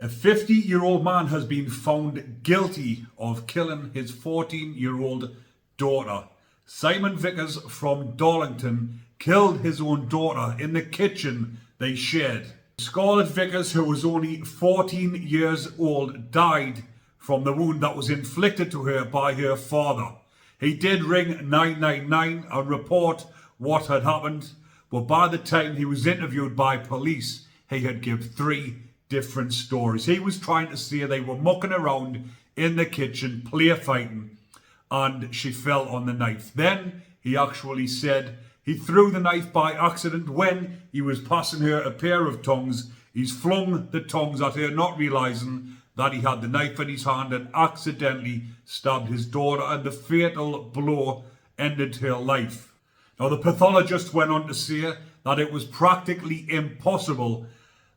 A 50-year-old man has been found guilty of killing his 14-year-old daughter. Simon Vickers from Darlington killed his own daughter in the kitchen they shared. Scarlett Vickers, who was only 14 years old, died from the wound that was inflicted to her by her father. He did ring 999 and report what had happened, but by the time he was interviewed by police, he had given 3 different stories. He was trying to say they were mucking around in the kitchen, play fighting, and she fell on the knife. Then he actually said he threw the knife by accident when he was passing her a pair of tongs. He's flung the tongs at her, not realising that he had the knife in his hand, and accidentally stabbed his daughter, and the fatal blow ended her life. Now, the pathologist went on to say that it was practically impossible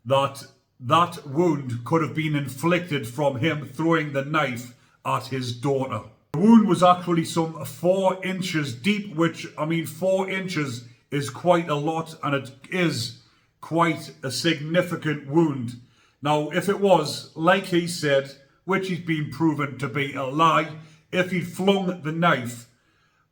that that wound could have been inflicted from him throwing the knife at his daughter. The wound was actually some 4 inches deep, which, 4 inches is quite a lot, and it is quite a significant wound. Now, if it was, like he said, which has been proven to be a lie, if he'd flung the knife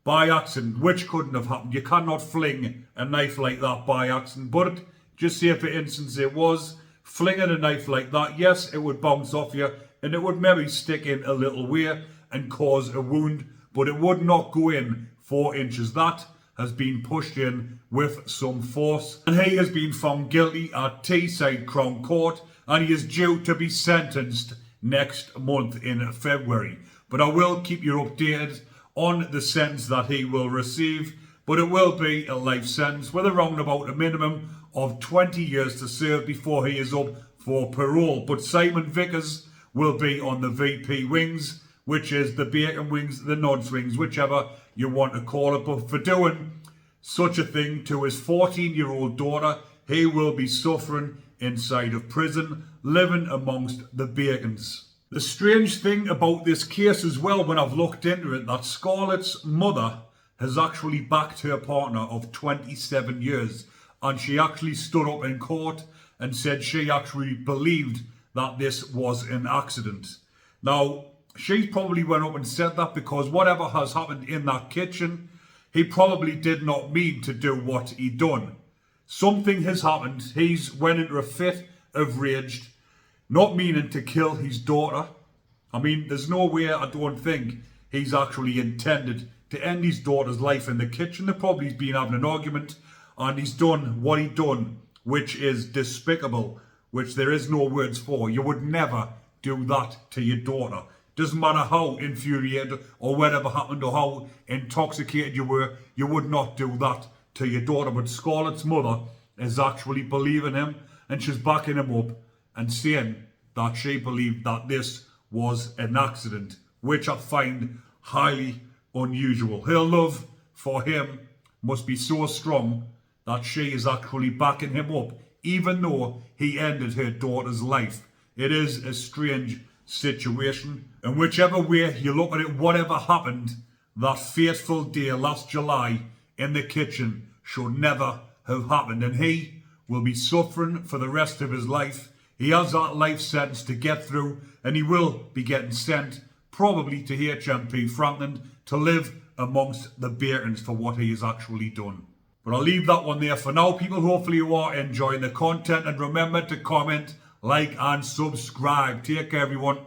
by accident, which couldn't have happened. You cannot fling a knife like that by accident. But just say, for instance, it was flinging a knife like that, yes, it would bounce off you and it would maybe stick in a little way and cause a wound, but it would not go in 4 inches. That has been pushed in with some force, and he has been found guilty at Teesside Crown Court, and he is due to be sentenced next month in February. But I will keep you updated on the sentence that he will receive, but it will be a life sentence with around about a minimum of 20 years to serve before he is up for parole. But Simon Vickers will be on the VP wings, which is the bacon wings, the nonce wings, whichever you want to call it. But for doing such a thing to his 14-year-old daughter, he will be suffering inside of prison, living amongst the bacons. The strange thing about this case as well, when I've looked into it, that Scarlett's mother has actually backed her partner of 27 years. And she actually stood up in court and said she actually believed that this was an accident. Now, she probably went up and said that because whatever has happened in that kitchen, he probably did not mean to do what he done. Something has happened. He's went into a fit of rage, not meaning to kill his daughter. There's no way, I don't think, he's actually intended to end his daughter's life in the kitchen. They probably has been having an argument, and he's done what he done, which is despicable, which there is no words for. You would never do that to your daughter. Doesn't matter how infuriated or whatever happened or how intoxicated you were, you would not do that to your daughter. But Scarlett's mother is actually believing him, and she's backing him up and saying that she believed that this was an accident, which I find highly unusual. Her love for him must be so strong that she is actually backing him up, even though he ended her daughter's life. It is a strange situation, and whichever way you look at it, whatever happened that fateful day last July in the kitchen should never have happened, and he will be suffering for the rest of his life. He has that life sentence to get through, and he will be getting sent probably to HMP Franklin to live amongst the bacons for what he has actually done. But I'll leave that one there for now, people. Hopefully you are enjoying the content, and remember to comment, like and subscribe. Take care, everyone.